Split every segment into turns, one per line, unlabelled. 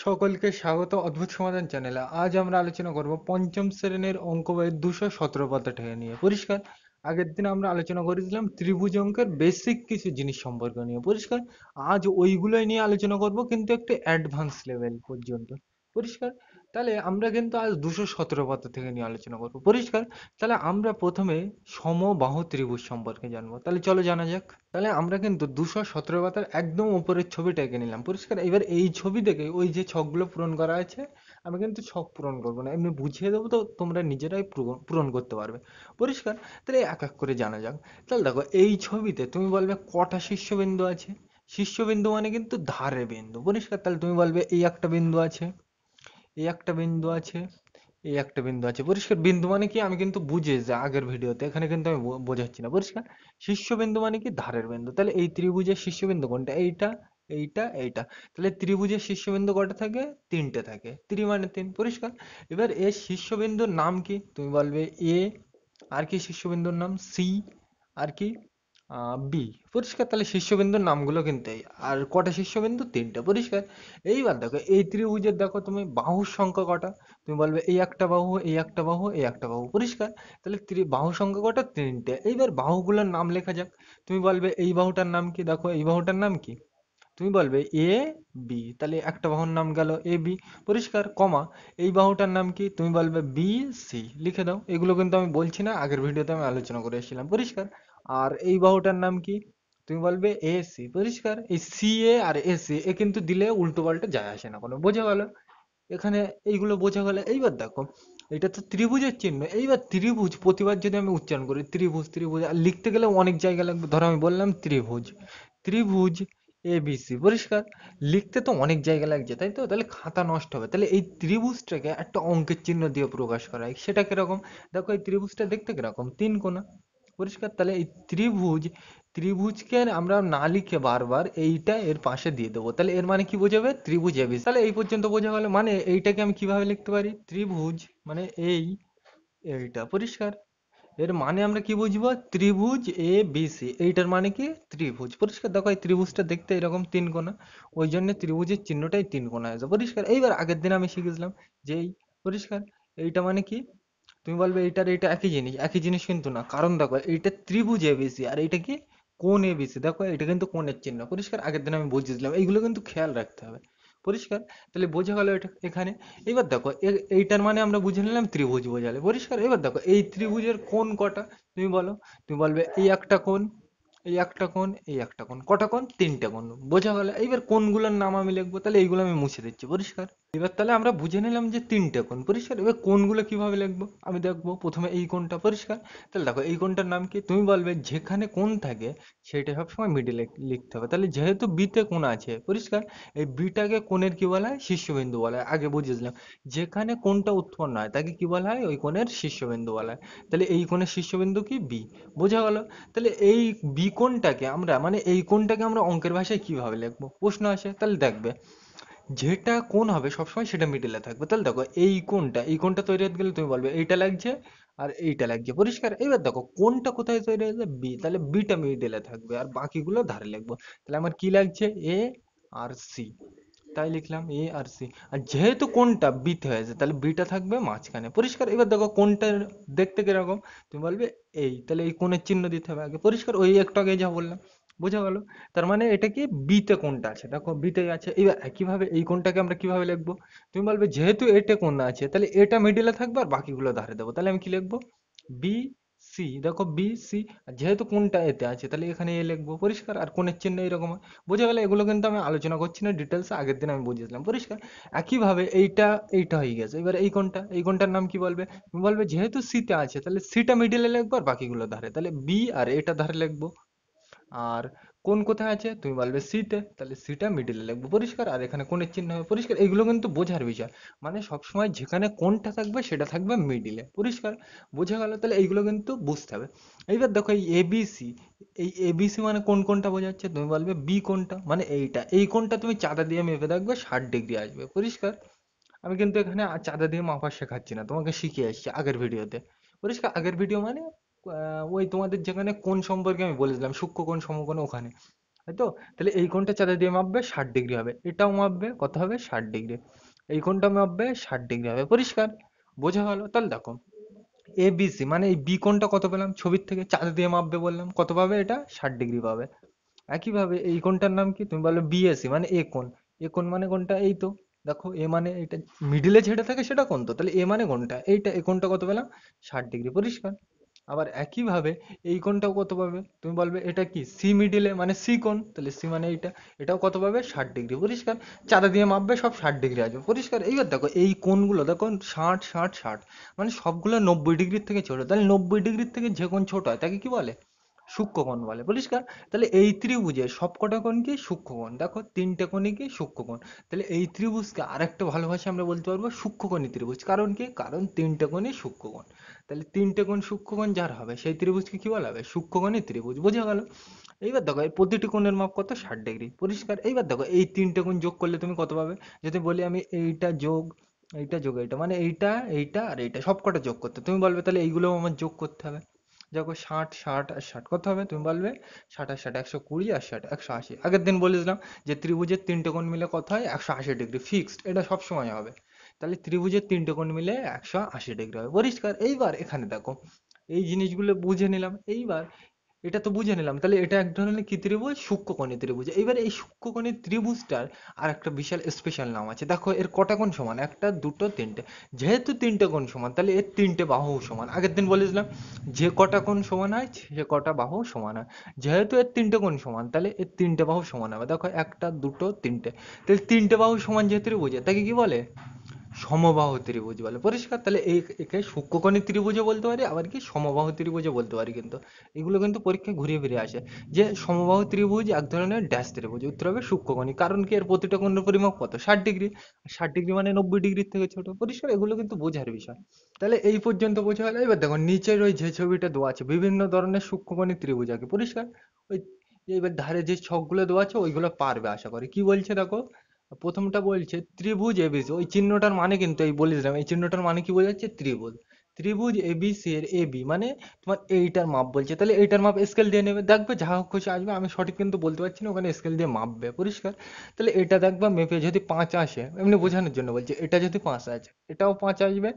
সকলকে স্বাগত অদ্ভুত সমাধান চ্যানেলে। আজ আমরা আলোচনা করব পঞ্চম শ্রেণীর অঙ্ক বইয়ের 217 পাতাটা নিয়ে। পরিষ্কার? আগের দিন আমরা আলোচনা করেছিলাম ত্রিভুজ অঙ্কের বেসিক কিছু জিনিস সম্পর্কে নিয়ে। পরিষ্কার? আজ ওইগুলোই নিয়ে আলোচনা করব, কিন্তু একটু অ্যাডভান্স লেভেল পর্যন্ত। পরিষ্কার? তাহলে আমরা কিন্তু আজ 217 পাতা থেকে নিয়ে আলোচনা করব। পরিষ্কার? তাহলে আমরা প্রথমে সমবাহু ত্রিভুজ সম্পর্কে জানবো। তাহলে চলো জানা যাক। তাহলে আমরা কিন্তু 217 পাতার একদম উপরের ছবিটা এঁকে নিলাম। পরিষ্কার? এবার এই ছবি থেকে ওই যে ছকগুলো পূরণ করা আছে, আমি কিন্তু ছক পূরণ করবো না, এমনি বুঝিয়ে দেবো, তো তোমরা নিজেরাই পূরণ করতে পারবে। পরিষ্কার? তাহলে এক এক করে জানা যাক। তাহলে দেখো, এই ছবিতে তুমি বলবে কটা শীর্ষবিন্দু আছে। শীর্ষবিন্দু মানে কিন্তু ধারে বিন্দু। পরিষ্কার? তাহলে তুমি বলবে এই একটা বিন্দু আছে, এই একটা বিন্দু আছে, এই একটা বিন্দু আছে। পরিষ্কার? বিন্দু মানে কি আমি কিন্তু বুঝিয়েছি আগের ভিডিওতে, এখানে কিন্তু আমি বোঝাচ্ছি না। পরিষ্কার? শীর্ষবিন্দু মানে কি ধারের বিন্দু। তাহলে এই ত্রিভুজের শীর্ষবিন্দু কোনটা? এইটা, এইটা, এইটা। তাহলে ত্রিভুজের শীর্ষবিন্দু কটা থাকে? তিনটে থাকে। মানে তিন। পরিষ্কার? এবার এর শীর্ষবিন্দুর নাম কি? তুমি বলবে এ, আর কি শীর্ষবিন্দুর নাম? সি, আর কি বি। পরিষ্কার? তাহলে শীর্ষবিন্দুর নামগুলো কিন্তু এই। আর কটা শীর্ষবিন্দু? তিনটে। পরিষ্কার? এইবার দেখো, এই ত্রিভুজের দেখো তুমি বাহুর সংখ্যা কটা। তুমি বলবে এই একটা বাহু, এই একটা বাহু, এই একটা বাহু। পরিষ্কার? তাহলে বাহুর সংখ্যা কটা? তিনটে। এইবার বাহুগুলোর নাম লেখা যাক। তুমি বলবে এই বাহুটার নাম কি? দেখো এই বাহুটার নাম কি? তুমি বলবে এ বি। তাহলে একটা বাহুর নাম গেল এ বি। পরিষ্কার? কমা, এই বাহুটার নাম কি? তুমি বলবে বি সি। লিখে দাও। এগুলো কিন্তু আমি বলছি না, আগের ভিডিওতে আমি আলোচনা করে এসেছিলাম। পরিষ্কার? আর এই বাহুটার নাম কি? তুমি বলবে এ সি। পরিষ্কার? এই C A R A C এ কিন্তু দিলে উল্টো পাল্টে যায় আসে না কোনো। বোঝা গেল? এখানে এইগুলো বোঝা গেল। এইবার দেখো, এটা তো ত্রিভুজের চিহ্ন। এইবার ত্রিভুজ প্রতিবার যদি আমি উচ্চারণ করি ত্রিভুজ ত্রিভুজ, আর লিখতে গেলে অনেক জায়গা লাগবে। ধরো আমি বললাম ত্রিভুজ, ত্রিভুজ এ বি সি। পরিষ্কার? লিখতে তো অনেক জায়গা লাগছে, তাই তো? তাহলে খাতা নষ্ট হবে। তাহলে এই ত্রিভুজটাকে একটা অঙ্কের চিহ্ন দিয়ে প্রকাশ করা হয়। সেটা কিরকম? দেখো, এই ত্রিভুজটা দেখতে কিরকম? তিন কোণা। পরিষ্কার? তাহলে এই ত্রিভুজ, ত্রিভুজকে আমরা না লিখে বারবার এইটা এর পাশে দিয়ে দেবো। তাহলে এর মানে কি বোঝাবে? ত্রিভুজ এবিসি। তাহলে এই পর্যন্ত বোঝা গেল। মানে এইটাকে আমি কিভাবে লিখতে পারি? ত্রিভুজ মানে এই, এইটা। পরিষ্কার? এর মানে আমরা কি বুঝবো? ত্রিভুজ এ বি সি। এইটার মানে কি? ত্রিভুজ। পরিষ্কার? দেখো, এই ত্রিভুজটা দেখতে এরকম তিন কোণা, ওই জন্য ত্রিভুজের চিহ্নটাই তিন কোণা আছে। পরিষ্কার? এইবার আগের দিন আমি শিখেছিলাম যে এই। পরিষ্কার? এইটা মানে কি? তুমি বলবে এইটার এইটা একই জিনিস। একই জিনিস কিন্তু না, কারণ দেখো এইটা ত্রিভুজ এবিসি আর এইটা কি? কোণ এবিসি। দেখো এটা কিন্তু কোণের চিহ্ন। পরিষ্কার? আগের দিন আমি বুঝিয়েছিলাম। এইগুলো কিন্তু খেয়াল রাখতে হবে। পরিষ্কার? তাহলে বোঝা গেল এটা এখানে। এবার দেখো, এইটার মানে আমরা বুঝে নিলাম ত্রিভুজ বোঝালে। পরিষ্কার? এবার দেখো, এই ত্রিভুজের কোণ কটা? তুমি বলো। তুমি বলবে এই একটা কোণ, এই একটা কোণ, এই একটা কোণ। কটা কোণ? তিনটে কোণ। বোঝা গেল? এইবার কোণগুলোর নাম আমি লিখবো। তাহলে এইগুলো আমি মুছে দিচ্ছি। পরিষ্কার? এবার তাহলে আমরা বুঝে নিলাম যে তিনটে কোণ। পরিষ্কার? এবার কোণগুলো কিভাবে লিখবো আমি দেখবো। প্রথমে এই কোণটা। পরিষ্কার? তাহলে দেখো, এই কোণটার নাম কি? তুমি বলবে যেখানে কোণ থাকে সেটা সবসময় মিডিলে লিখতে হবে। তাহলে যেহেতু বিতে কোণ আছে, পরিষ্কার, এই বিটাকে কোণের কি বলা হয়? শীর্ষবিন্দু বলা হয়। আগে বুঝেছিলাম যেখানে কোণটা উৎপন্ন হয় তাকে কি বলা হয়? ওই কোণের শীর্ষবিন্দু বলা হয়। তাহলে এই কোণের শীর্ষবিন্দু কি? বি। বোঝা গেল? তাহলে এই বি কোণটাকে আমরা, মানে এই কোণটাকে আমরা অঙ্কের ভাষায় কিভাবে লিখবো প্রশ্ন আসে। তাহলে দেখবে, যেটা কোণ হবে সবসময় সেটা মিডিলে থাকবে। তাহলে দেখো, এই কোণটা, এই কোণটা তৈরি হতে গেলে তুমি বলবে এইটা লাগছে আর এইটা লাগছে। পরিষ্কার? এবার দেখো কোণটা কোথায় তৈরি হয়েছে? বি। তাহলে বিটা মিডিলে থাকবে আর বাকিগুলো ধারে লিখবো। তাহলে আমার কি লাগছে? এ আর সি। তাই লিখলাম এ আর সি। আর যেহেতু কোণটা বিতে হয়েছে তাহলে বিটা থাকবে মাঝখানে। পরিষ্কার? এবার দেখো কোণটা দেখতে কিরকম? তুমি বলবে এই। তাহলে এই কোণের চিহ্ন দিতে হবে আগে। পরিষ্কার? ওই একটু আগে যা বললাম। বোঝা গেল? তার মানে এটা কি? বিতে কোণটা আছে। দেখো বিতে আছে। এবার কিভাবে এই কোণটাকে আমরা কিভাবে লিখবো? তুমি বলবে যেহেতু এটা কোণ আছে তাহলে এটা মিডিলে থাকবে আর বাকিগুলো ধারে দেবো। তাহলে আমি কি লিখবো? B C. দেখো বি সি। যেহেতু কোণটা এতে আছে তাহলে এখানে এ লিখবো। পরিষ্কার? আর কোণের চিহ্ন এরকম হয়। বোঝা গেল? এগুলো কিন্তু আমি আলোচনা করছি না ডিটেলস, আগের দিন আমি বুঝিয়েছিলাম। পরিষ্কার? একইভাবে এইটা, এইটা হয়ে গেছে। এবার এই কোণটা, এই কোণটার নাম কি বলবে? তুমি বলবে যেহেতু সিতে আছে তাহলে সিটা মিডিলে লিখবো আর বাকিগুলো ধারে। তাহলে বি আর এটা ধারে লিখবো। আর কোন কোথায় আছে? তুমি বলবে সিতে, তাহলে সিটা মিডিলে লিখবো। পরিষ্কার? আর এখানে কোণের চিহ্ন হবে। পরিষ্কার? এগুলো কিন্তু বোঝার বিষয়। মানে সবসময় যেখানে কোণটা থাকবে সেটা থাকবে মিডিলে। পরিষ্কার? বোঝা গেল? তাহলে এইগুলো কিন্তু বুঝতে হবে। এইবার দেখো, এই এবিসি, এই এবিসি মানে কোন কোণটা বোঝাচ্ছে? তুমি বলবে বি কোণটা, মানে এইটা। এই কোণটা তুমি চাঁদা দিয়ে মেপে দেখবে 60 ডিগ্রি আসবে। পরিষ্কার? আমি কিন্তু এখানে চাঁদা দিয়ে মাপা শেখাচ্ছি না, তোমাকে শিখিয়ে এসেছি আগের ভিডিওতে। পরিষ্কার? আগের ভিডিও মানে ওই তোমাদের যেখানে কোণ সম্পর্কে আমি বলেছিলাম, সূক্ষ্মকোণ সমকোণ, ওখানে। তাই তো? তাহলে এই কোণটা চাঁদা দিয়ে মাপবে 60 ডিগ্রি হবে, এটাও মাপবে কত হবে 60 ডিগ্রি, এই কোণটা মাপবে 60 ডিগ্রি হবে। পরিষ্কার? বোঝা গেল? তাহলে দেখো এ বি সি মানে এই বি কোণটা কত পেলাম ছবির থেকে, চাঁদা দিয়ে মাপবে বললাম, কত পাবে এটা 60 ডিগ্রি পাবে। একইভাবে এই কোণটার নাম কি, তুমি বলো বিএসি মানে এ কোণ, এ কোণ মানে কোনটা এই তো, দেখো এ মানে এটা মিডিলে যেটা থাকে সেটা কোণ, তো তাহলে এ মানে কোনটা এইটা, এ কোণটা কত পেলাম 60 ডিগ্রি। পরিষ্কার? আবার একইভাবে এই কোণটাও কত পাবে, তুমি বলবে এটা কি সি মিডিলে মানে সি কোণ, তাহলে সি মানে এইটা, এটাও কত পাবে 60 ডিগ্রি। পরিষ্কার? চাঁদা দিয়ে মাপবে সব 60 ডিগ্রি আসবে। পরিষ্কার? এইবার দেখো এই কোণগুলো দেখো 60 60 60 মানে সবগুলো 90 ডিগ্রির থেকে ছোট, তাহলে 90 ডিগ্রির থেকে যে কোণ ছোট হয় তাকে কি বলে, সূক্ষ্মকোণ বলে। পরিষ্কার? তাহলে এই ত্রিভুজের সবকটা কোণ কি সূক্ষ্মকোণ, দেখো তিনটে কোণই কি সূক্ষ্মকোণ। তাহলে এই ত্রিভুজকে আরেকটা ভালো ভাষায় আমরা বলতে পারবো সূক্ষ্মকোণী ত্রিভুজ, কারণ কি, কারণ তিনটে কোণই সূক্ষ্মকোণ। তাহলে তিনটে কোণ সূক্ষ্মকোণ যার হবে সেই ত্রিভুজকে কি বলা হবে, সূক্ষ্মকোণী ত্রিভুজ। বোঝা গেল? এইবার দেখো এই প্রতিটি কোণের মাপ কত 60 ডিগ্রি। পরিষ্কার? এইবার দেখো এই তিনটে কোণ যোগ করলে তুমি কত পাবে, যদি বলি আমি এইটা যোগ এইটা যোগ এইটা মানে এইটা এইটা আর এইটা সবকটা যোগ করতে, তুমি বলবে তাহলে এইগুলোও আমার যোগ করতে হবে। দেখো 60 60 আর 60 কত হবে, তুমি বলবে 60 আর 60 120 আর 60 180। আগের দিন বলেছিলাম যে ত্রিভুজের তিনটে কোণ মিলে কত হয় 180 ডিগ্রি, ফিক্সড, এটা সব সময় হবে। তাহলে ত্রিভুজের তিনটে কোণ মিলে 180 ডিগ্রি হবে। পরিষ্কার? এইবার এখানে দেখো এই জিনিসগুলো বুঝে নিলাম। এইবার এটা তো বুঝে নিলাম, তাহলে এটা এক ধরনের কি ত্রিভুজ, সূক্ষ্মকোণী ত্রিভুজ। এবার এই সূক্ষ্মকোণী ত্রিভুজটার আর একটা বিশাল স্পেশাল নাম আছে, দেখো এর কটা কোণ সমান, একটা দুটো তিনটে, যেহেতু তিনটে কোণ সমান তাহলে এর তিনটে বাহু সমান। আগের দিন বলেছিলাম যে কটা কোণ সমান হয় সে কটা বাহু সমান হয়, যেহেতু এর তিনটে কোণ সমান তাহলে এর তিনটে বাহু সমান হবে। দেখো একটা দুটো তিনটে, তাহলে তিনটে বাহু সমান যে ত্রিভুজে তাকে কি বলে, সমবাহু ত্রিভুজ বলে। পরিষ্কার? তাহলে এই একে সূক্ষ্মকোণী ত্রিভুজও বলতে পারি, আবার কি সমবাহু ত্রিভুজও বলতে পারি। কিন্তু এগুলো কিন্তু পরীক্ষায় ঘুরিয়ে ফিরে আসে, যে সমবাহু ত্রিভুজ এক ধরনের ড্যাশ ত্রিভুজ, উত্তর হবে সূক্ষ্মকোণী, কারণ কি এর প্রতিটা কোণের পরিমাপ কত 60 ডিগ্রি, 60 ডিগ্রি মানে 90 ডিগ্রির থেকে ছোট। পরিষ্কার? এগুলো কিন্তু বোঝার বিষয়। তাহলে এই পর্যন্ত বোঝা গেল। এবার দেখো নিচের ওই যে ছবিটা দেওয়া আছে বিভিন্ন ধরনের সূক্ষ্মকোণী ত্রিভুজ আঁকে। পরিষ্কার? ওই এবার ধারে যে ছকগুলো দেওয়া আছে ওইগুলো পারবে আশা করি। কি বলছে দেখো, প্রথমটা বলছে ত্রিভুজ এবিসি, ওই চিহ্নটার মানে কিন্তু এই বলেছিলাম এই চিহ্নটার মানে কি বোঝাচ্ছে, ত্রিভুজ। ত্রিভুজ এবিসি এর এবি মানে তোমার এইটার মাপ বলছে, তাহলে এইটার মাপ স্কেল দিয়ে নেবে, দেখবে যা হোক খুশি আসবে, আমি সঠিক কিন্তু বলতে পারছি না, ওখানে স্কেল দিয়ে মাপবে। পরিষ্কার? তাহলে এটা দেখবা মেপে যদি 5 আসে, এমনি বোঝানোর জন্য বলছে, এটা যদি 5 আছে এটাও 5 আসবে,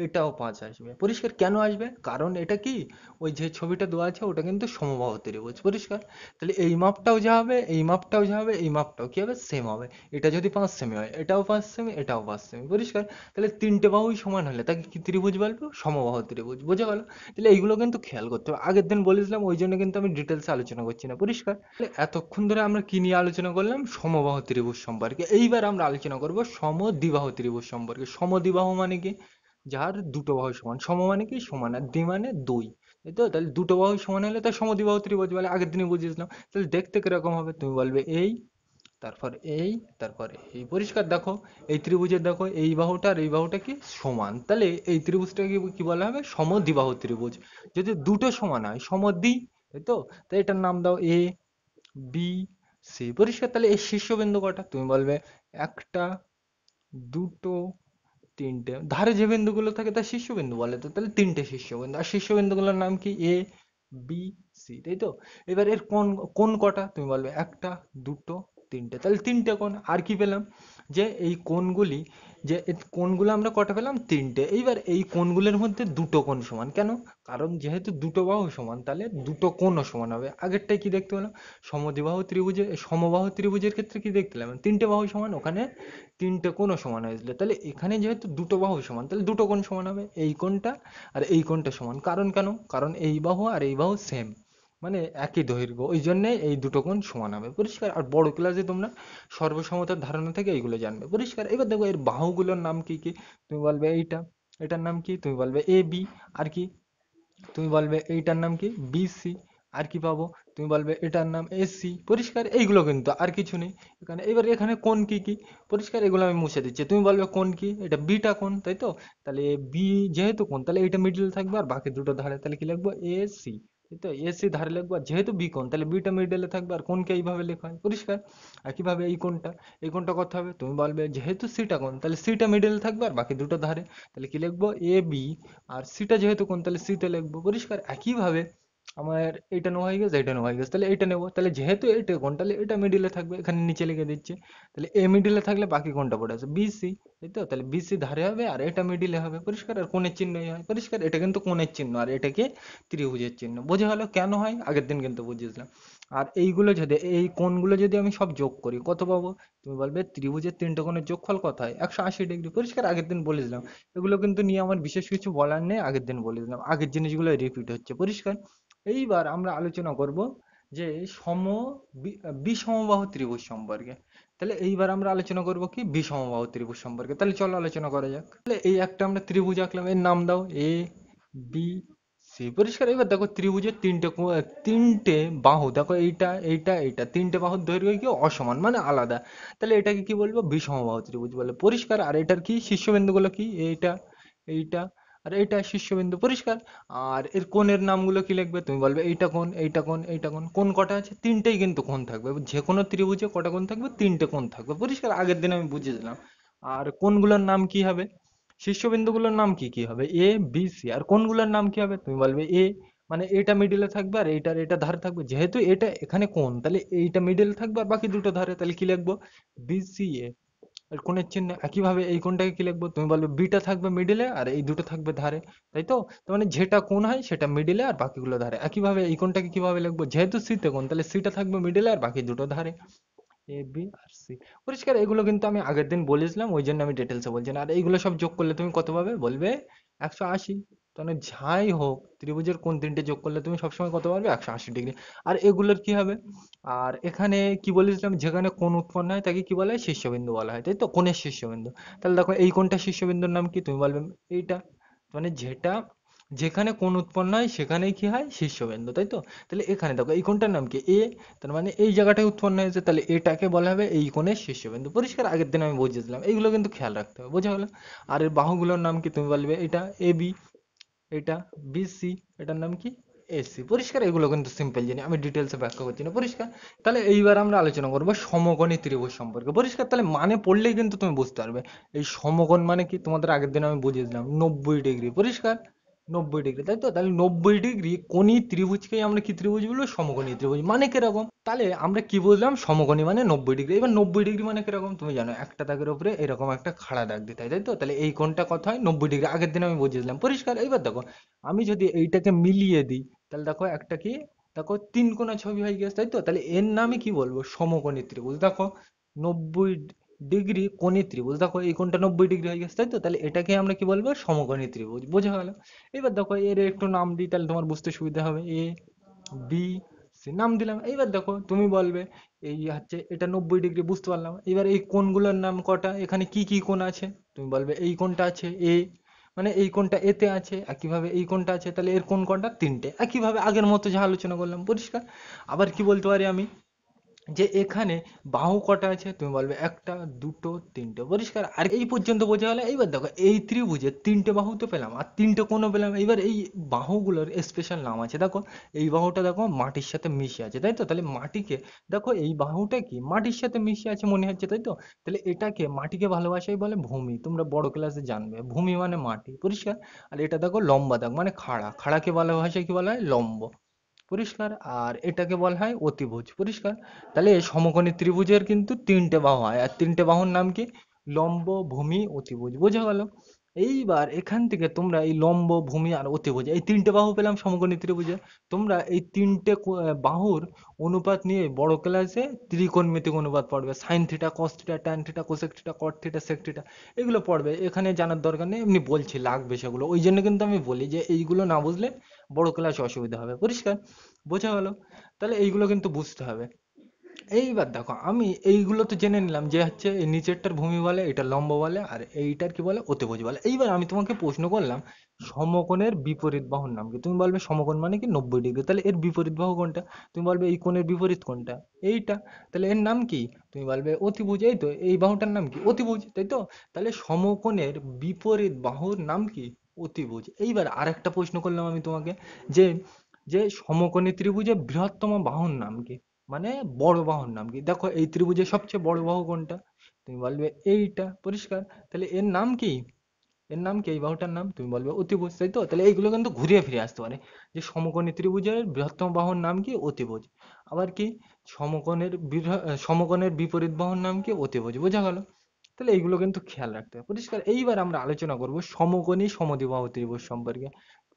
এটাও 5 আসবে। পরিষ্কার? কেন আসবে, কারণ এটা কি, ওই যে ছবিটা দেওয়া আছে ওটা কিন্তু সমবাহু ত্রিভুজ। পরিষ্কার? তাহলে এই মাপটাও যা হবে এই মাপটাও যা হবে এই মাপটাও কি হবে, সেম হবে। এটা যদি 5 সেমি হয় এটাও 5 সেমি এটাও 5 সেমি। পরিষ্কার? তাহলে তিনটে বাহুই সমান হলে তাকে কি ত্রিভুজ বলবো, সমবাহু ত্রিভুজ। বোঝা গেল? তাহলে এইগুলো কিন্তু খেয়াল করতে হবে, আগের দিন বলেছিলাম ওই জন্য কিন্তু আমি ডিটেলসে আলোচনা করছি না। পরিষ্কার? তাহলে এতক্ষণ ধরে আমরা কি নিয়ে আলোচনা করলাম, সমবাহু ত্রিভুজ সম্পর্কে। এইবার আমরা আলোচনা করব সমদ্বিবাহু ত্রিভুজ সম্পর্কে। সমদ্বিবাহু মানে কি, যার দুটো বাহু সমান, সম মানে কি সমান, আর দ্বি মানে দুই। তাই তো? তাহলে দুটো বাহু সমান হলে তার সমদ্বিবাহু ত্রিভুজ বলে, আগের দিনই বুঝিয়েছিলাম। তাহলে দেখতে কিরকম হবে, তুমি বলবে এই, তারপর এই, তারপর এই। পরিষ্কার? দেখো এই ত্রিভুজের দেখো এই বাহুটা আর এই বাহুটা কি সমান, তাহলে এই ত্রিভুজটাকে কি কি বলা হবে, সমদ্বিবাহু ত্রিভুজ। যদি দুটো সমান হয় সমদ্বি, তাই তো? তাই এটার নাম দাও এ বি সি। পরিষ্কার? তাহলে এই শীর্ষবিন্দু কটা, তুমি বলবে একটা দুটো তিনটে, ধারে যে বিন্দুগুলো থাকে তার শীর্ষবিন্দু বলে, তো তাহলে তিনটে শীর্ষবিন্দু, আর শীর্ষবিন্দুগুলোর নাম কি এ বি সি। তাই তো? এবার এর কোন কোন কটা, তুমি বলবে একটা দুটো তিনটে, তাহলে তিনটে কোণ। আর কি পেলাম, যে এই কোণগুলি, যে কোণগুলো আমরা কটা পেলাম, তিনটে। এইবার এই কোণগুলোর মধ্যে দুটো কোণ সমান, কেন, কারণ যেহেতু দুটো বাহু সমান তাহলে দুটো কোণও সমান হবে। আগেরটাই কি দেখতে পেলাম, সমদ্বিবাহু ত্রিভুজের সমবাহু ত্রিভুজের ক্ষেত্রে কি দেখতে পেলাম, তিনটে বাহু সমান, ওখানে তিনটে কোণও সমান হয়েছিল। তাহলে এখানে যেহেতু দুটো বাহু সমান তাহলে দুটো কোণ সমান হবে, এই কোণটা আর এই কোণটা সমান। কারণ কেন, কারণ এই বাহু আর এই বাহু সেম, মানে একই দৈর্ঘ্য, ওই জন্য এই দুটো কোণ সমান হবে। পরিষ্কার? আর বড় ক্লাসে তোমরা সর্বসমতার ধারণা থেকে এইগুলো জানবে। পরিষ্কার? এবার দেখো এর বাহুগুলোর নাম কি কি, তুমি বলবে এইটা, এটার নাম কি, তুমি বলবে এ বি, আর কি, তুমি বলবে এইটার নাম কি বিসি, আর কি পাবো, তুমি বলবে এটার নাম এসি। পরিষ্কার? এইগুলো কিন্তু আর কিছু নেই এখানে। এবার এখানে কোণ কি কি, পরিষ্কার, এগুলো আমি মুছে দিচ্ছি। তুমি বলবে কোণ কি, এটা বিটা কোণ, তাই তো? তাহলে বি যেহেতু কোণ তাহলে এটা মিডল থাকবে, আর বাকি দুটো ধারে তাহলে কি লিখবো, এসি। তাই তো? এসি ধারে লিখবো, আর যেহেতু বি কোণ তাহলে বিটা মিডলে থাকবে, আর কোণকে এইভাবে লেখা হয়। পরিষ্কার? একইভাবে এই কোণটা কত হবে, তুমি বলবে যেহেতু সিটা কোণ তাহলে সিটা মিডলে থাকবে, আর বাকি দুটো ধারে তাহলে কি লিখবো, এ বি, আর সিটা যেহেতু কোণ তাহলে সিতে লিখবো। পরিষ্কার? একইভাবে আমার এটা নেওয়া হয়ে গেছে, এটা নেওয়া হয়ে গেছে, তাহলে এটা নেবো। তাহলে যেহেতু এটা কোণ, তাহলে এটা মিডিলে থাকবে, এখানে নিচে লিখে দিচ্ছি। তাহলে এ মিডিলে থাকলে বাকি কোণটা পড়ে আছে বিসি, তাই তো? তাহলে বিসি ধারে হবে আর এটা মিডিলে হবে, পরিষ্কার। আর কোণের চিহ্নই হয়, পরিষ্কার। এটা কিন্তু কোণের চিহ্ন আর এটাকে ত্রিভুজের চিহ্ন। বোঝা গেল কেন হয়? আগের দিন কিন্তু বুঝিয়েছিলাম। আর এইগুলো যদি, এই কোণগুলো যদি আমি সব যোগ করি কত পাবো? তুমি বলবে ত্রিভুজের তিনটে কোণের যোগফল কত হয়? 180 ডিগ্রি, পরিষ্কার। আগের দিন বলেছিলাম। এগুলো কিন্তু নিয়ে আমার বিশেষ কিছু বলার নেই, আগের দিন বলেছিলাম। আগের জিনিসগুলো রিপিট হচ্ছে, পরিষ্কার। এইবার আমরা আলোচনা করব যে সম বিষমবাহু ত্রিভুজ সম্পর্কে। তাহলে এইবার আমরা আলোচনা করব কি বিষমবাহু ত্রিভুজ সম্পর্কে। তাহলে চলো আলোচনা করা যাক। তাহলে এই একটা আমরা ত্রিভুজ আঁকলাম, এর নাম দাও এ বি সি, পরিষ্কার। এবার দেখো ত্রিভুজের তিনটে বাহু দেখো, এইটা এইটা এইটা তিনটে বাহুর দৈর্ঘ্য কি অসমান, মানে আলাদা। তাহলে এটাকে কি বলবো? বিষমবাহু ত্রিভুজ বলে, পরিষ্কার। আর এটার কি শীর্ষবিন্দুগুলো কি? এইটা এইটা আর এইটা শীর্ষবিন্দু, পরিষ্কার। আর এর কোণের নামগুলো কি লিখবে? তুমি বলবে এইটা কোণ, এইটা কোণ, এইটা কোণ। কোণ কটা আছে? তিনটেই কিন্তু কোণ থাকবে। যে কোনো ত্রিভুজে কটা কোণ থাকবে? তিনটে কোণ থাকবে, পরিষ্কার। আগের দিন আমি বুঝিয়ে দিলাম। আর কোণগুলোর নাম কি হবে? শীর্ষবিন্দুগুলোর নাম কি কি হবে? A B C. আর কোণগুলোর নাম কি হবে? তুমি বলবে এ, মানে এটা মিডিলে থাকবে আর এইটার এটা ধারে থাকবে। যেহেতু এটা এখানে কোণ, তাহলে এইটা মিডিলে থাকবে আর বাকি দুটো ধারে। তাহলে কি লিখবো? বি সি এ। আর কোণের চিহ্ন একইভাবে এই কোণটাকে কি লিখবো? তুমি বলবে বিটা থাকবে মিডিলে আর এই দুটো থাকবে ধারে, তাই তো? তার মানে যেটা কোণ হয় সেটা মিডিলে আর বাকিগুলো ধারে। একইভাবে এই কোণটাকে কিভাবে লিখবো? যেহেতু সিতে কোণ, তাহলে সিটা থাকবে মিডিলে আর বাকি দুটো ধারে। এ বি আর সি, পরিষ্কার। এগুলো কিন্তু আমি আগের দিন বলেছিলাম, ওই জন্য আমি ডিটেলসে বলছি না। আর এইগুলো সব যোগ করলে তুমি কত পাবে? বলবে 180। তাহলে যাই হোক, ত্রিভুজের কোণ তিনটে যোগ করলে তুমি সবসময় কত পারবে? 180 ডিগ্রি। আর এগুলোর কি হবে? আর এখানে কি বলেছিলাম? যেখানে কোণ উৎপন্ন হয় তাকে কি বলা হয়? শীর্ষবিন্দু বলা হয়, তাই তো? কোণের শীর্ষবিন্দু। তাহলে দেখো এই কোণটা শীর্ষবিন্দুর নাম কি? তুমি বলবে এইটা, মানে যেটা যেখানে কোণ উৎপন্ন হয় সেখানেই কি হয়? শীর্ষবিন্দু, তাই তো? তাহলে এখানে দেখো এই কোণটার নাম কি? এ। তার মানে এই জায়গাটায় উৎপন্ন হয়েছে, তাহলে এটাকে বলা হবে এই কোণের শীর্ষবিন্দু, পরিষ্কার। আগের দিন আমি বুঝিয়েছিলাম। এইগুলো কিন্তু খেয়াল রাখতে হবে, বোঝা গেল? আর এর বাহুগুলোর নাম কি? তুমি বলবে এটা এ বি, এটা বি সি, এটার নাম কি? এসি, পরিষ্কার। এগুলো কিন্তু সিম্পল জিনিস, আমি ডিটেলসে ব্যাখ্যা করছি না, পরিষ্কার। তাহলে এইবার আমরা আলোচনা করবো সমকোণী ত্রিভুজ সম্পর্কে, পরিষ্কার। তাহলে মানে পড়লেই কিন্তু তুমি বুঝতে পারবে এই সমকোণ মানে কি। তোমাদের আগের দিন আমি বুঝিয়ে দিলাম, 90 ডিগ্রি, পরিষ্কার। 90 ডিগ্রি, তাই তো? তাহলে 90 ডিগ্রি কোণী ত্রিভুজকেই আমরা কি ত্রিভুজ বলবো? সমকোণী ত্রিভুজ। মানে কিরকম? তাহলে আমরা কি বুঝলাম? সমকোণী মানে 90 ডিগ্রি। এবার 90 ডিগ্রি মানে কিরকম তুমি জানো? একটা দাগের উপরে এরকম একটা খাড়া দাগ দিতে হয়, তাই তো? তাহলে এই কোণটা কত হয়? 90 ডিগ্রি। আগের দিন আমি বুঝিয়ে দিলাম, পরিষ্কার। এইবার দেখো, আমি যদি এইটাকে মিলিয়ে দিই, তাহলে দেখো একটা কি, দেখো তিন কোণা ছবি হয়ে গেছে, তাই তো? তাহলে এর নামে কি বলবো? সমকোণী ত্রিভুজ। দেখো 90 ডিগ্রি কোণী ত্রিভুজ, দেখো এই কোণটা 90 ডিগ্রি হয়ে গেছে, তাই তো? তাহলে এটাকে আমরা কি বলবো? সমকোণী ত্রিভুজ, বোঝা গেল? এবার দেখো এর একটু নাম দিই, তাহলে তোমার বুঝতে সুবিধা হবে। এ বি সি নাম দিলাম। এইবার দেখো তুমি বলবে এই হচ্ছে এটা 90 ডিগ্রি, বুঝতে পারলাম। এবার এই কোণগুলোর নাম কটা? এখানে কি কি কোণ আছে? তুমি বলবে এই কোণটা আছে এ, মানে এই কোণটা এতে আছে। একইভাবে এই কোণটা আছে, তাহলে এর কোণ কটা? তিনটে। একইভাবে আগের মতো যা আলোচনা করলাম, পরিষ্কার। আবার কি বলতে পারি আমি? যে এখানে বাহু কটা আছে? তুমি বলবে একটা, দুটো, তিনটে, পরিষ্কার। আর এই পর্যন্ত বোঝা গেল। এইবার দেখো এই ত্রিভুজে তিনটে বাহু তো পেলাম আর তিনটে কোণও পেলাম। এবার এই বাহুগুলোর স্পেশাল নাম আছে। দেখো এই বাহুটা দেখো মাটির সাথে মিশে আছে, তাই তো? তাহলে মাটিকে, দেখো এই বাহুটা কি মাটির সাথে মিশে আছে মনে হচ্ছে, তাই তো? তাহলে এটাকে, মাটিকে ভালো ভাষায় বলে ভূমি। তোমরা বড় ক্লাসে জানবে, ভূমি মানে মাটি, পরিষ্কার। আর এটা দেখো লম্বা দাগ মানে খাড়া, খাড়াকে বলা ভাষায় কি বলা হয়? লম্ব, পরিষ্কার। আর এটাকে বলা হয় অতিভুজ, পরিষ্কার। তাহলে সমকোণী ত্রিভুজের কিন্তু তিনটে বাহু হয়, আর তিনটে বাহুর নাম কি? লম্ব, ভূমি, অতিভুজ, বোঝা গেল? এইবার এখান থেকে তোমরা এই লম্ব, ভূমি আর অতিভুজ, এই তিনটে বাহু পেলাম সমকোণী ত্রিভুজে। তোমরা এই তিনটে বাহুর অনুপাত নিয়ে বড় ক্লাসে ত্রিকোণমিতিক অনুপাত পড়বে। Sine theta, cos theta, tan theta, cosec theta, cot theta, sec theta, এগুলো পড়বে। এখানে জানার দরকার নেই, এমনি বলছি লাগবে সেগুলো। ওই জন্য কিন্তু আমি বলি যে এইগুলো না বুঝলে বড় ক্লাসে অসুবিধা হবে, পরিষ্কার। বোঝা গেল? তাহলে এইগুলো কিন্তু বুঝতে হবে। এইবার দেখো আমি এইগুলো তো জেনে নিলাম যে হচ্ছে এই নিচেরটার ভূমি বলে, এটা লম্ব বলে, আর এইটার কি বলে? অতিভুজ বলে। এইবার আমি তোমাকে প্রশ্ন করলাম সমকোণের বিপরীত বাহুর নাম কি? তুমি বলবে সমকোণ মানে কি 90 ডিগ্রি, তাহলে এর বিপরীত বাহু কোনটা? তুমি বলবে এই কোণের বিপরীত কোনটা? এইটা। তাহলে এর নাম কি? তুমি বলবে অতিভুজ। এই তো এই বাহুটার নাম কি? অতিভুজ, তাই তো? তাহলে সমকোণের বিপরীত বাহুর নাম কি? অতিভুজ। এইবার আরেকটা প্রশ্ন করলাম আমি তোমাকে, যে যে সমকোণী ত্রিভুজের বৃহত্তম বাহুর নাম কি? মানে বড় বাহুর নাম কি? দেখো এই ত্রিভুজের সবচেয়ে বড় বাহু কোনটা? তুমি বলবে এইটা, পরিষ্কার। তাহলে এর নাম কি? এর নাম কি? এই বাহুটার নাম তুমি বলবে অতিভুজ, তাই তো? তাহলে এইগুলো কিন্তু ঘুরিয়ে ফিরে আসতে পারে, যে সমকোণী ত্রিভুজের বৃহত্তম বাহুর নাম কি? অতিভুজ। আবার কি, সমকোণের বিপরীত বাহুর নাম কি? অতিভুজ। বোঝা গেল? তাহলে এইগুলো কিন্তু খেয়াল রাখতে হবে। পরিষ্কার? এইবার আমরা আলোচনা করব সমকোণী সমদ্বিবাহু ত্রিভুজ সম্পর্কে।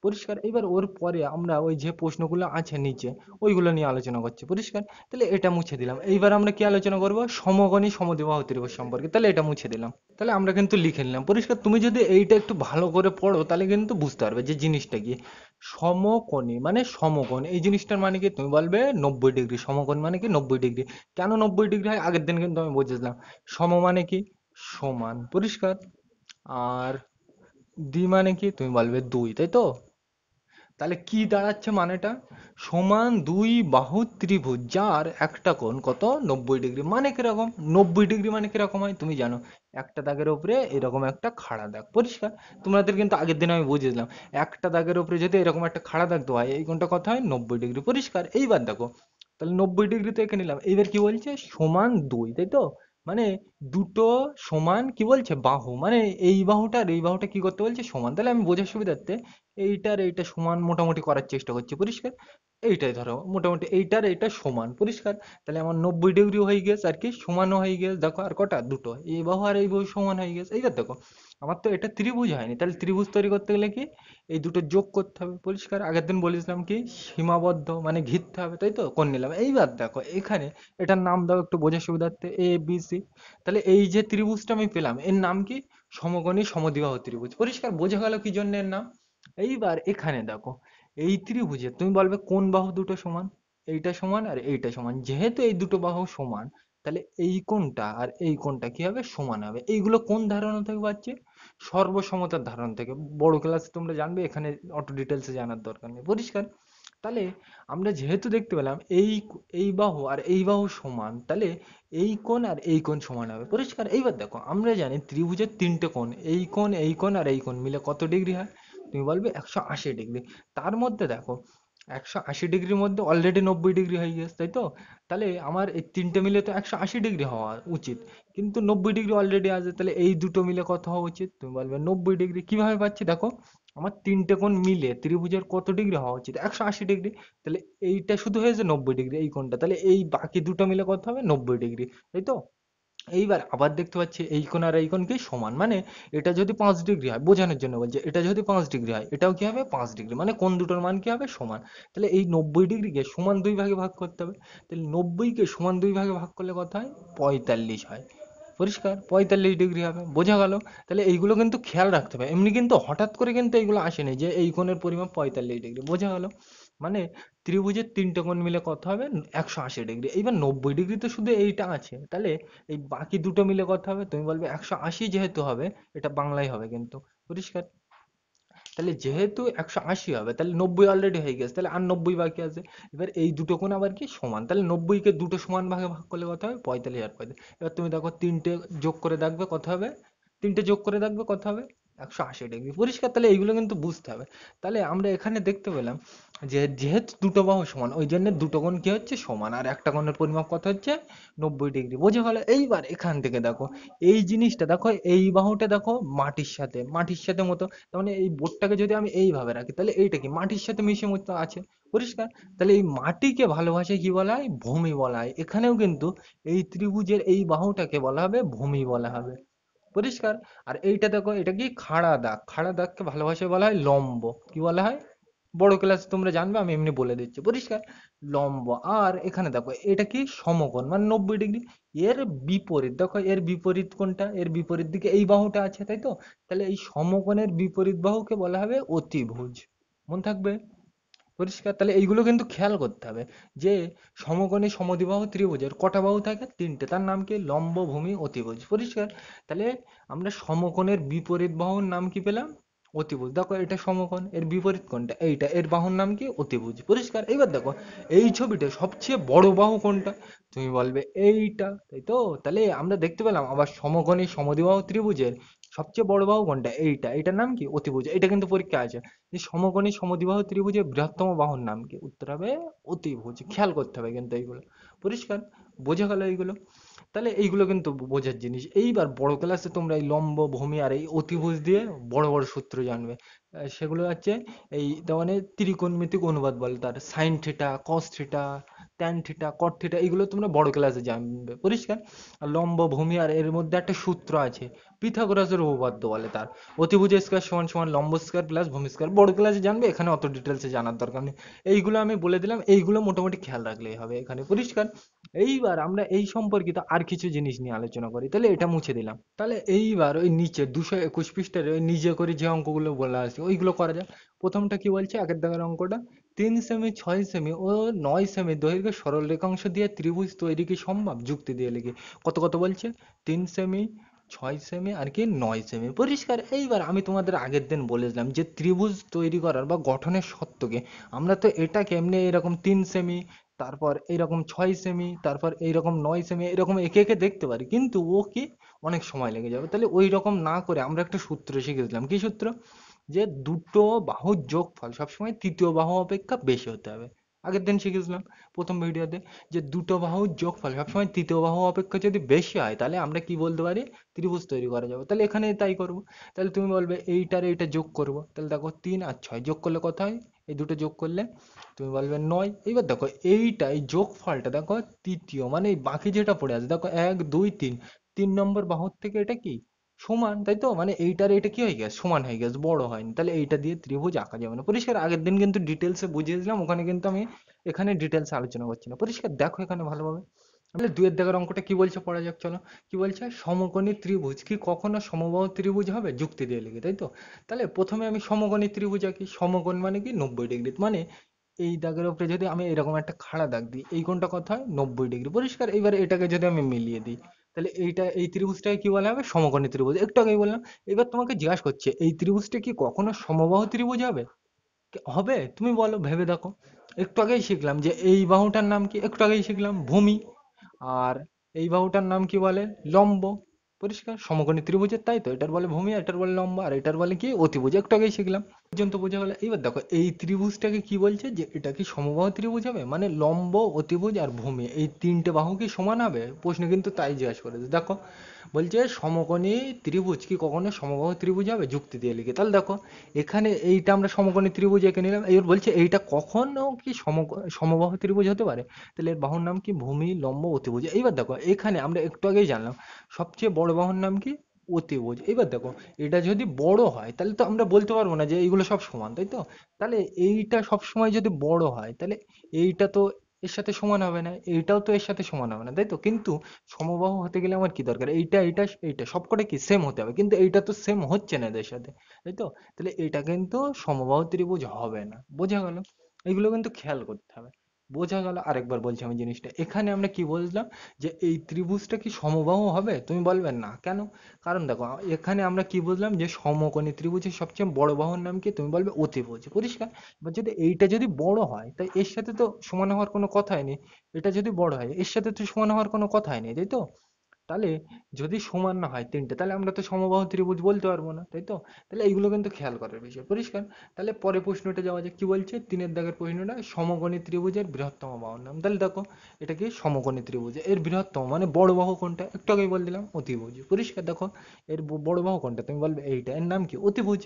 পরিষ্কার? এইবার ওর পরে আমরা ওই যে প্রশ্নগুলো আছে নিচে, ওইগুলো নিয়ে আলোচনা করছি। পরিষ্কার? তাহলে এটা মুছে দিলাম। এইবার আমরা কি আলোচনা করব? সমকোণী সমদ্বিবাহু ত্রিভুজ সম্পর্কে। তাহলে এটা মুছে দিলাম। তাহলে আমরা কিন্তু লিখে নিলাম। পরিষ্কার? তুমি যদি এইটা একটু ভালো করে পড়ো তাহলে কিন্তু বুঝতে পারবে যে জিনিসটা কি। সমকোণী মানে সমকোণ, এই জিনিসটার মানে কি? তুমি বলবে 90 ডিগ্রি। সমকোণ মানে কি? 90 ডিগ্রি। কেন 90 ডিগ্রি হয়? আগের দিন কিন্তু আমি বুঝেছিলাম। সম মানে কি? সমান। পরিষ্কার? আর দ্বি মানে কি? তুমি বলবে দুই, তাই তো? তাহলে কি দাঁড়াচ্ছে মানেটা? সমান দুই বাহু ত্রিভুজ যার একটা কোণ কত? 90 ডিগ্রি। মানে কিরকম? 90 ডিগ্রি মানে কিরকম হয় তুমি জানো? একটা দাগের উপরে এরকম একটা খাড়া দাগ। পরিষ্কার? তোমাদের কিন্তু আগের দিন আমি বুঝিয়ে দিলাম। একটা দাগের উপরে যদি এরকম একটা খাড়া দাগ দেওয়া হয়, এই কোণটা কত হয়? 90 ডিগ্রি। পরিষ্কার? এইবার দেখো, তাহলে 90 ডিগ্রি তো এঁকে নিলাম। এইবার কি বলছে? সমান দুই, তাই তো? মানে দুটো সমান কি বলছে? বাহু। মানে এই বাহুটা আর এই বাহুটা কি করতে বলছে? সমান। তাহলে আমি বোঝার সুবিধার্থে এইটার এইটা সমান মোটামুটি করার চেষ্টা করছি। পরিষ্কার? এইটাই ধরো মোটামুটি এইটার এইটা সমান। পরিষ্কার? তাহলে আমার 90 ডিগ্রি হয়ে গেছে, আর কি সমানও হয়ে গেছে। দেখো আর কটা? দুটো। এই বাহু আর এই বাহু সমান হয়ে গেছে। এইবার দেখো, আমার তো এটা ত্রিভুজ হয়নি, তাহলে ত্রিভুজ তৈরি করতে গেলে কি? এই দুটো যোগ করতে হবে। পরিষ্কার? আগের দিন বলেছিলাম কি সীমাবদ্ধ মানে ঘিরতে হবে, তাই তো? কোণ নিলাম। এইবার দেখো এখানে এটার নাম দাও একটু বোঝার সুবিধার্থে, এ বি সি। তাহলে এই যে ত্রিভুজটা আমি পেলাম এর নাম কি? সমকোণী সমদ্বিবাহু ত্রিভুজ। পরিষ্কার? বোঝা গেল কি জন্য এর নাম। এইবার এখানে দেখো, এই ত্রিভুজে তুমি বলবে কোন বাহু দুটো সমান? এইটা সমান আর এইটা সমান। যেহেতু এই দুটো বাহু সমান, তাহলে এই কোণটা আর এই কোণটা কি হবে? সমান হবে। এইগুলো কোন ধারণা থেকে পাচ্ছি? সর্বসমতার ধারণা থেকে। বড় ক্লাসে তোমরা জানবে, এখানে অত ডিটেলসে জানার দরকার নেই। পরিষ্কার? তাহলে আমরা যেহেতু দেখতে পেলাম এই বাহু আর এই বাহু সমান, তাহলে এই কোণ আর এই কোণ সমান হবে। পরিষ্কার? এইবার দেখো, আমরা জানি ত্রিভুজের তিনটে কোণ, এই কোণ এই কোণ আর এই কোণ মিলে কত ডিগ্রি হয়? তুমি বলবে 180 ডিগ্রি। তার মধ্যে দেখো, 180 ডিগ্রির মধ্যে অলরেডি 90 ডিগ্রি হয়ে গেছে, তাই তো? তাহলে আমার এই তিনটে মিলে তো 180 ডিগ্রি হওয়া উচিত, কিন্তু 90 ডিগ্রি অলরেডি আছে। তাহলে এই দুটো মিলে কত হওয়া উচিত? তুমি বলবে 90 ডিগ্রি। কিভাবে পাচ্ছি দেখো, আমার তিনটে কোণ মিলে ত্রিভুজের কত ডিগ্রি হওয়া উচিত? 180 ডিগ্রি। তাহলে এইটা শুধু হয়েছে 90 ডিগ্রি, এই কোণটা। তাহলে এই বাকি দুটো মিলে কত হবে? 90 ডিগ্রি, তাই তো? এইবার আবার দেখতে পাচ্ছি এই কোণ আর এই কোণ কি সমান। মানে এটা যদি 5 ডিগ্রি হয়, বোঝানোর জন্য বলছে, এটা যদি 5 ডিগ্রি হয় এটাও কি হবে? 5 ডিগ্রি। মানে কোণ দুটোর মান কি হবে? সমান। তাহলে এই 90 ডিগ্রিকে সমান দুই ভাগে ভাগ করতে হবে। তাহলে 90কে সমান দুই ভাগে ভাগ করলে কত হয়? 45 হয়। পরিষ্কার? 45 ডিগ্রি হবে। বোঝা গেল? তাহলে এইগুলো কিন্তু খেয়াল রাখতে হবে। এমনি কিন্তু হঠাৎ করে কিন্তু এইগুলো আসেনি যে এই কোণের পরিমাপ 45 ডিগ্রি। বোঝা গেল? মানে ত্রিভুজের তিনটে কোণ মিলে কত হবে? 180 ডিগ্রি। এইবার 90 ডিগ্রি তো শুধু এইটা আছে, তাহলে এই বাকি দুটো মিলে কত হবে? তুমি বলবে 180 যেহেতু হবে, এটা বাংলায় হবে কিন্তু। পরিষ্কার? তাহলে যেহেতু 180 হবে, তাহলে 90 অলরেডি হয়ে গেছে, তাহলে আর 90 বাকি আছে। এবার এই দুটো কোণ আবার কি সমান, তাহলে 90কে দুটো সমান ভাগে ভাগ করলে কত হবে? 45 আর 45। এবার তুমি দেখো তিনটে যোগ করে দেখবে কত হবে? তিনটে যোগ করে দেখবে কত হবে? 180 ডিগ্রি। পরিষ্কার? তাহলে এইগুলো কিন্তু বুঝতে হবে। তাহলে আমরা এখানে দেখতে পেলাম যে যেহেতু দুটো বাহু সমান, ওই জন্য দুটো কোণ কি হচ্ছে? সমান। আর একটা কোণের পরিমাপ কত হচ্ছে? 90 ডিগ্রি। বোঝা গেল? এইবার এখান থেকে দেখো, এই জিনিসটা দেখো, এই বাহুটা দেখো মাটির সাথে মতো। তার মানে এই বোর্ডটাকে যদি আমি এইভাবে রাখি, তাহলে এইটা কি? মাটির সাথে মিশে মতো আছে। পরিষ্কার? তাহলে এই মাটিকে ভালো ভাষায় কি বলা হয়? ভূমি বলা হয়। এখানেও কিন্তু এই ত্রিভুজের এই বাহুটাকে বলা হবে ভূমি বলা হবে। পরিষ্কার? আর এইটা দেখো, এটা কি? খাড়া দাগ। খাড়া দাগকে ভালো ভাষায় বলা হয় লম্ব। কি বলা হয়? বড় ক্লাস তোমরা জানবে, আমি এমনি বলে দিচ্ছি। পরিষ্কার? লম্ব। আর এখানে দেখো, এটা কি? সমকোণ মানে 90 ডিগ্রি। এর বিপরীত দেখো, এর বিপরীত কোনটা? এর বিপরীত দিকে এই বাহুটা আছে, তাই তো? তাহলে এই সমকোণের বিপরীত বাহুকে বলা হবে অতিভুজ। মনে থাকবে? পরিষ্কার? তাহলে এইগুলো কিন্তু খেয়াল করতে হবে যে সমকোণী সমদ্বিবাহু ত্রিভুজের কটা বাহু থাকে? তিনটে। তার নাম কি? লম্ব, ভূমি, অতিভুজ। পরিষ্কার? তাহলে আমরা সমকোণের বিপরীত বাহুর নাম কি পেলাম? অতিভুজ। দেখো এটা সমকোণ, এর বিপরীত কোণটা এইটা, এর বাহুর নাম কি? অতিভুজ। পরিষ্কার? এইবার দেখো, এই ছবিটা সবচেয়ে বড় বাহু কোনটা? তুমি বলবে এইটা, তাই তো? তাহলে আমরা দেখতে পেলাম আবার সমকোণী সমদ্বিবাহু ত্রিভুজের সবচেয়ে বড় বাহু কোনটা? এইটা। এটার নাম কি? অতিভুজ। এটা কিন্তু পরীক্ষা আছে, যে সমকোণী সমদ্বিবাহু ত্রিভুজের বৃহত্তম বাহুর নাম কি? উত্তর হবে অতিভুজ। খেয়াল করতে হবে কিন্তু এইগুলো। পরিষ্কার? বোঝা গেল এইগুলো? তাহলে এইগুলো কিন্তু বোঝার জিনিস। এইবার বড় ক্লাসে তোমরা এই লম্ব ভূমি আর এই অতিভুজ দিয়ে বড় বড় সূত্র জানবে। সেগুলো হচ্ছে এই তার মানে ত্রিকোণমিতিক অনুপাত বলে, তার sign theta, cos theta, tan theta, cot theta, এগুলো তোমরা বড় ক্লাসে জানবে, পরিষ্কার। আর লম্ব ভূমি আর এর মধ্যে একটা সূত্র আছে, পিথাগোরাসের উপপাদ্য বলে তার, অতিভুজ স্কয়ার সমান সমান লম্ব স্কয়ার প্লাস ভূমি স্কয়ার। বড় ক্লাসে জানবে, এখানে অত ডিটেলসে জানার দরকার নেই। এইগুলো আমি বলে দিলাম, এইগুলো মোটামুটি খেয়াল রাখলেই হবে এখানে, পরিষ্কার। এইবার আমরা এই সম্পর্কিত আর কিছু জিনিস নিয়ে আলোচনা করি, তাহলে এটা মুছে দিলাম। তাহলে এইবার ওই নিচে 221 পৃষ্ঠার ওই নিজে করে যে অঙ্কগুলো বলা আছে ওইগুলো করা যায়। প্রথমটা কি বলছে, আগের দাগের অঙ্কটা, 3 সেমি 6 সেমি ও 9 সেমি দৈর্ঘ্যের সরল রেখাংশ দিয়ে ত্রিভুজ তৈরি কি সম্ভব, যুক্তি দিয়ে লিখি। কত কত বলছে, 3 সেমি, 6 সেমি আর কি 9 সেমি, পরিষ্কার। এইবার আমি তোমাদের আগের দিন বলেছিলাম যে ত্রিভুজ তৈরি করার বা গঠনের সত্যকে আমরা তো এটাকে এমনি এরকম 3 সেমি, তারপর এইরকম 6 সেমি, তারপর এইরকম 9 সেমি, এরকম একে একে দেখতে পারি, কিন্তু ও কি অনেক সময় লেগে যাবে। তাহলে ওই রকম না করে আমরা একটা সূত্র শিখেছিলাম, কি সূত্র, যে দুটো বাহুর যোগফল সবসময় তৃতীয় বাহু অপেক্ষা বেশি হতে হবে। আগের দিন শিখেছিলাম প্রথম ভিডিওতে, যে দুটো বাহুর যোগফল সবসময় তৃতীয় বাহু অপেক্ষা যদি বেশি হয় তাহলে আমরা কি বলতে পারি, ত্রিভুজ তৈরি করা যাবে। তাহলে এখানে তাই করব। তাহলে তুমি বলবে এইটার এইটা যোগ করব, তাহলে দেখো 3 আর 6 যোগ করলে কত হয়, এই দুটো যোগ করলে তুমি বলবে 9। এইবার দেখো এইটা এই যোগফলটা দেখো তৃতীয়, মানে এই বাকি যেটা পড়ে আছে দেখো 1 2 3, 3 নম্বর বাহুর থেকে এটা কি সমান, তাই তো, মানে এইটার এটা কি হয়ে গেছে, সমান হয়ে গেছে, বড় হয়নি, তাহলে এইটা দিয়ে ত্রিভুজ আঁকা যাবে না, পরিষ্কার। আগের দিন কিন্তু ডিটেলসে বুঝিয়েছিলাম, ওখানে কিন্তু আমি এখানে ডিটেলসে আলোচনা করছি না, পরিষ্কার। দেখো এখানে ভালোভাবে, তাহলে দুয়ের দাগের অঙ্কটা কি বলছে পড়া যাক, চলো। কি বলছে, সমকোণী ত্রিভুজ কি কখনো সমবাহু ত্রিভুজ হবে, যুক্তি দিয়ে লিখি, তাই তো। তাহলে প্রথমে আমি সমকোণী ত্রিভুজ আঁকি, সমকোণ মানে কি 90 ডিগ্রি, মানে এই দাগের উপরে যদি আমি এরকম একটা খাড়া দাগ দিই, এই কোণটা কত হয়, 90 ডিগ্রি, পরিষ্কার। এবার এটাকে যদি আমি মিলিয়ে দিই, তাহলে এইটা এই ত্রিভুজটাকে কি বলা হবে, সমকোণী ত্রিভুজ, একটু আগেই বললাম। এবার তোমাকে জিজ্ঞাসা করছে এই ত্রিভুজটা কি কখনো সমবাহু ত্রিভুজ হবে, হবে, তুমি বলো, ভেবে দেখো। একটু আগেই শিখলাম যে এই বাহুটার নাম কি, একটু আগেই শিখলাম ভূমি, আর এই বাহুটার নাম কি বলে, লম্ব, পরিষ্কার। সমকোণী ত্রিভুজের তাই তো, এটার বলে ভূমি, এটার বলে লম্ব, আর এটার বলে কি অতিভুজ, একটু আগেই শিখলাম, পর্যন্ত বোঝা গেল। এবার দেখো এই ত্রিভুজটাকে কি বলছে, যে এটা কি সমবাহু ত্রিভুজ হবে, মানে লম্ব, অতিভুজ আর ভূমি এই তিনটে বাহু কি সমান হবে, প্রশ্ন কিন্তু তাই জিজ্ঞাসা করেছে। দেখো বলছে সমকোণী ত্রিভুজ কি কখনো সমবাহু ত্রিভুজ হবে, যুক্তি দিয়ে লিখে। তাহলে দেখো এখানে এইটা আমরা সমকোণী ত্রিভুজ এঁকে নিলাম, এবার বলছে এইটা কখনো কি সমবাহু ত্রিভুজ হতে পারে, তাহলে এর বাহুর নাম কি, ভূমি, লম্ব, অতিভুজ। এইবার দেখো এখানে আমরা একটু আগেই জানলাম সবচেয়ে বড় বাহুর নাম কি, অতিভুজ। এবার দেখো এটা যদি বড় হয় তাহলে তো আমরা বলতে পারবো না যে এইগুলো সব সমান, তাই তো। তাহলে এইটা সব সময় যদি বড় হয় তাহলে এইটা তো এর সাথে সমান হবে না, এইটাও তো এর সাথে সমান হবে না, তাই তো। কিন্তু সমবাহু হতে গেলে আমার কি দরকার, এইটা এইটা এইটা সবকটা কি সেম হতে হবে, কিন্তু এইটা তো সেম হচ্ছে না এদের সাথে, তাই তো। তাহলে এটা কিন্তু সমবাহু ত্রিভুজ হবে না, বোঝা গেল। এগুলো কিন্তু খেয়াল করতে হবে, বোঝা গেল। আরেকবার বলছি আমি জিনিসটা, এখানে আমরা কি বুঝলাম, যে এই ত্রিভুজটা কি সমবাহু হবে, তুমি বলবে না কেন, কারণ দেখো এখানে আমরা কি বুঝলাম, যে সমকোণী ত্রিভুজের সবচেয়ে বড় বাহুর নাম কি, তুমি বলবে অতিভুজ, পরিষ্কার। এবার যদি এইটা যদি বড় হয় তাই এর সাথে তো সমান হওয়ার কোনো কথাই নেই, এটা যদি বড় হয় এর সাথে তো সমান হওয়ার কোনো কথাই নেই, তাই তো। তাহলে যদি সমান না হয় তিনটে, তাহলে আমরা তো সমবাহু ত্রিভুজ বলতে পারবো না, তাই তো। তাহলে এইগুলো কিন্তু খেয়াল করার বিষয়, পরিষ্কার। তাহলে পরে প্রশ্নটা যাওয়া যায়, কি বলছে তিনের দাগের প্রশ্নটা, সমকোণী ত্রিভুজের বৃহত্তম বাহুর নাম। তাহলে দেখো এটা কি সমকোণী ত্রিভুজ, এর বৃহত্তম মানে বড় বাহু কোনটা, একটু আগেই বলে দিলাম অতিভুজ, পরিষ্কার। দেখো এর বড় বাহু কোনটা, তুমি বলবে এইটা, এর নাম কি, অতিভুজ।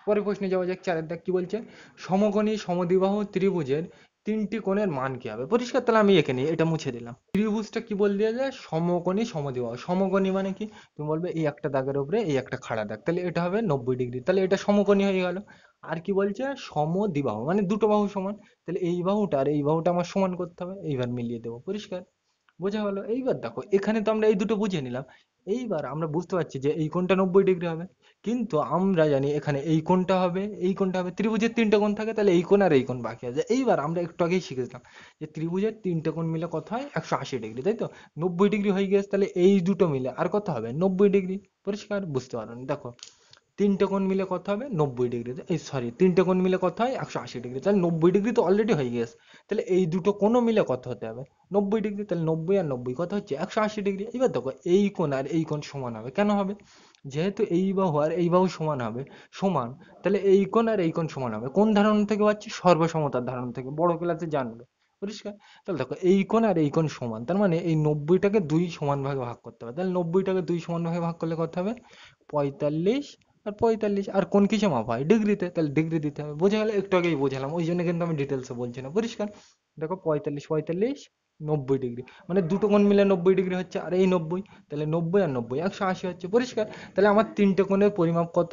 পরের প্রশ্নে যাওয়া যাক, চারের দাগ কি বলছে, সমকোণী সমদ্বিবাহু ত্রিভুজের তিনটি কোণের মান কি হবে, পরিষ্কার। তাহলে আমি এখানে এটা মুছে দিলাম, ত্রিভুজটা কি বল দেওয়া যায়, সমকোণী সমদ্বিবাহু। সমকোণী মানে কি, তুমি বলবে এই একটা দাগের উপরে এই একটা খাড়া দাগ, তাহলে এটা হবে 90 ডিগ্রি, তাহলে এটা সমকোণী হয়ে গেল। আর কি বলছে, সমদ্বিবাহু মানে দুটো বাহু সমান, তাহলে এই বাহুটা আর এই বাহুটা আমার সমান করতে হবে, এইবার মিলিয়ে দেবো, পরিষ্কার, বোঝা গেল। এইবার দেখো এখানে তো আমরা এই দুটো বুঝে নিলাম, এইবার আমরা বুঝতে পারছি যে এই কোণটা 90 ডিগ্রি হবে, কিন্তু আমরা জানি এখানে এই কোণটা হবে, এই কোণটা হবে, ত্রিভুজের তিনটে কোণ থাকে, তাহলে এই কোণ আর এই কোণ বাকি আছে। এইবার আমরা একটু আগেই শিখেছিলাম যে ত্রিভুজের তিনটে কোণ মিলে কত হয়, 180 ডিগ্রি, তাই তো। 90 ডিগ্রি হয়ে গেছে, তাহলে এই দুটো মিলে আর কত হবে, 90 ডিগ্রি, পরিষ্কার, বুঝতে পারবেন। দেখো তিনটে কোণ মিলে কত হবে, 90 ডিগ্রি, এই সরি তিনটে কোণ মিলে কত হয়, 180 ডিগ্রি, তাহলে 90 ডিগ্রি তো অলরেডি হয়ে গেছে। তাহলে এই দুটো কোণও মিলে কত হতে হবে, 90 ডিগ্রি, তাহলে 90 আর 90 কত হচ্ছে, 180 ডিগ্রি। এবার দেখো এই কোণ আর এই কোণ সমান হবে, কেন হবে, যেহেতু এই বাহু আর এই বাহু সমান হবে, সমান, তাহলে এই কোণ আর এই কোণ সমান হবে, কোন ধারণা থেকে পাচ্ছি, সর্বসমতার ধারণা থেকে, বড় ক্লাসে জানবে, পরিষ্কার? তাহলে দেখো এই কোণ আর এই কোণ সমান, তার মানে এই 90টাকে দুই সমান ভাগে ভাগ করতে হবে। তাহলে 90টাকে দুই সমান ভাগে ভাগ করলে কত হবে? 45 আর 45। আর কোণ কিসে মাপা হয়? ডিগ্রিতে, তাহলে ডিগ্রি দিতে হবে। বোঝা গেল? একটু আগেই বোঝালাম, ওই জন্য কিন্তু আমি ডিটেলসে বলছি না। পরিষ্কার? দেখো 45 45 90 ডিগ্রি, মানে দুটো কোণ মিলে 90 ডিগ্রি হচ্ছে, আর এই 90, তাহলে 90 আর 90 180 হচ্ছে। পরিষ্কার? তাহলে আমার তিনটে কোণের পরিমাপ কত?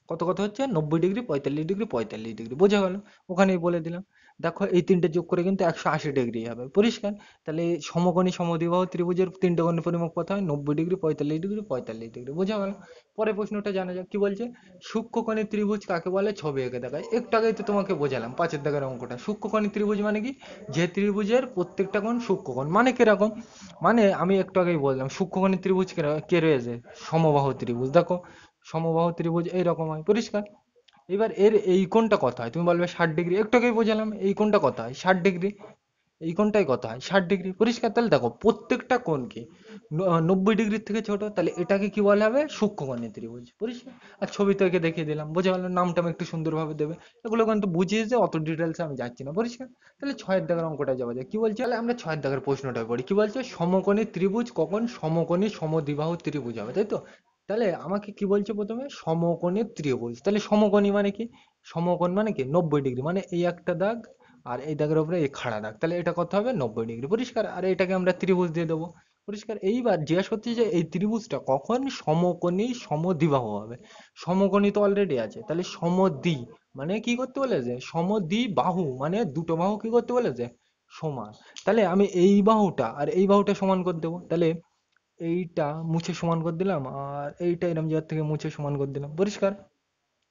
কত কত হচ্ছে? 90 ডিগ্রি, 45 ডিগ্রি, 45 ডিগ্রি। বোঝা গেল? ওখানেই বলে দিলাম। দেখো এই তিনটে যোগ করে কিন্তু 180 ডিগ্রি হবে। পরিষ্কার? তাহলে সমকোণী সমদ্বিবাহু ত্রিভুজের তিনটে কোণের পরিমাপ কত হয়? 90 ডিগ্রি, 45 ডিগ্রি, 45 ডিগ্রি। বোঝা গেল? পরের প্রশ্নটা জানা যাক, কি বলছে? সূক্ষ্মকোণী ত্রিভুজ কাকে বলে? ছবি এঁকে দেখায়। একটু আগেই তো তোমাকে বোঝালাম, 5-এর দাগের অঙ্কটা। সূক্ষ্মকোণী ত্রিভুজ মানে কি? যে ত্রিভুজের প্রত্যেকটা কোণ সূক্ষ্মকোণ। মানে কিরকম? মানে আমি একটু আগেই বললাম সূক্ষ্মকোণী ত্রিভুজ কে রয়েছে? সমবাহু ত্রিভুজ। দেখো সমবাহু ত্রিভুজ এইরকম হয়। পরিষ্কার? এবার এর এই কোণটা কত হয়? তুমি বলবে 60 ডিগ্রি। একটু আগেই বোঝালাম এই কোণটা কত হয়? 60 ডিগ্রি। এই কোণটাই কত হয়? 60 ডিগ্রি। পরিষ্কার? তাহলে দেখো প্রত্যেকটা কোণ কি 90 ডিগ্রির থেকে ছোট, তাহলে এটাকে কি বলা হবে? সূক্ষ্মকোণী ত্রিভুজ। পরিষ্কার? আর ছবি থেকে দেখিয়ে দিলাম, বোঝা গেল? নামটা আমি একটু সুন্দরভাবে দেবে। এগুলো কিন্তু বুঝিয়েছে, অত ডিটেলসে আমি যাচ্ছি না। পরিষ্কার? তাহলে 6-এর দাগের অঙ্কটা যাওয়া যায়। কি বলছে? তাহলে আমরা 6-এর দাগের প্রশ্নটা পড়ি। কি বলছে? সমকোণী ত্রিভুজ কখন সমকোণী সমদ্বিবাহু ত্রিভুজ হবে, তাই তো? তাহলে আমাকে কি বলছে প্রথমে? সমকোণী ত্রিভুজ। তাহলে সমকোণী মানে কি? সমকোণ মানে কি? 90 ডিগ্রি, মানে এই একটা দাগ আর এই দাগের উপরে এই খাড়া দাগ, তাহলে এটা কত হবে? 90 ডিগ্রি। পরিষ্কার? আর এটাকে আমরা ত্রিভুজ দিয়ে দেবো। পরিষ্কার? এইবার জিজ্ঞাসা করছি যে এই ত্রিভুজটা কখন সমকোণী সমদ্বিবাহু হবে? সমকোণী তো অলরেডি আছে, তাহলে সমদ্বি মানে কি করতে বলেছে? সমদ্বিবাহু মানে দুটো বাহু কি করতে বলেছে? সমান। তাহলে আমি এই বাহুটা আর এই বাহুটা সমান করে দেবো। তাহলে এইটা মুছে সমান করে দিলাম, আর এইটা এরম জায়গা থেকে মুছে সমান করে দিলাম। পরিষ্কার?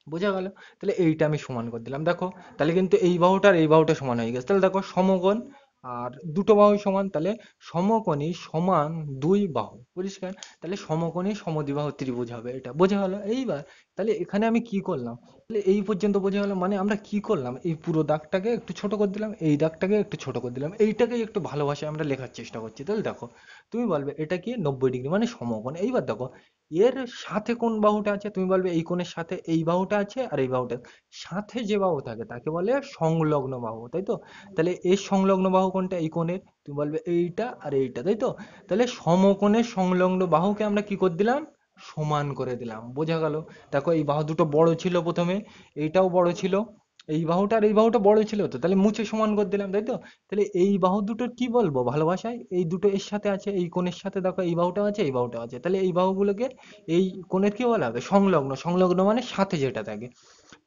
বোঝা গেল? তাহলে এইটা আমি সমান করে দিলাম। দেখো তাহলে কিন্তু এই বাহুটা আর এই বাহুটা সমান হয়ে গেছে। তাহলে দেখো সমকোণ আর দুটো বাহু সমান, তাহলে সমকোণী সমান দুই বাহু। পরিষ্কার? তাহলে সমকোণী সমদ্বিবাহু ত্রিভুজ হবে এটা। বোঝা গেল? এইবার তাহলে এখানে আমি কি করলাম? তাহলে এই পর্যন্ত বোঝা গেল, মানে আমরা কি করলাম? এই পুরো দাগটাকে একটু ছোট করে দিলাম, এই দাগটাকে একটু ছোট করে দিলাম, এইটাকেই একটু ভালো ভাষায় আমরা লেখার চেষ্টা করছি। তাহলে দেখো তুমি বলবে এটা কি 90 ডিগ্রি, মানে সমকোণ। এইবার দেখো এর সাথে কোন বাহুটা আছে? তুমি বলবে এই কোণের সাথে এই বাহুটা আছে আর এই বাহুটা। সাথে যে বাহু থাকে তাকে বলে সংলগ্ন বাহু, তাই তো? তাহলে এর সংলগ্ন বাহু কোনটা? এই কোণের। তুমি বলবে এইটা আর এইটা, তাই তো? তাহলে সমকোণের সংলগ্ন বাহুকে আমরা কি করে দিলাম? সমান করে দিলাম। বোঝা গেল? দেখো এই বাহু দুটো বড় ছিল প্রথমে, এইটাও বড় ছিল, এই বাহুটা আর এই বাহুটা বড় ছিল, তো তাহলে মুছে সমান করে দিলাম, তাই তো? তাহলে এই বাহু দুটোর কি বলবো ভালোবাসায়? এই দুটো এর সাথে আছে, এই কোণের সাথে দেখো এই বাহুটা আছে এই বাহুটা আছে, তাহলে এই বাহুগুলোকে এই কোণের কি বলা হবে? সংলগ্ন। সংলগ্ন মানে সাথে যেটা থাকে।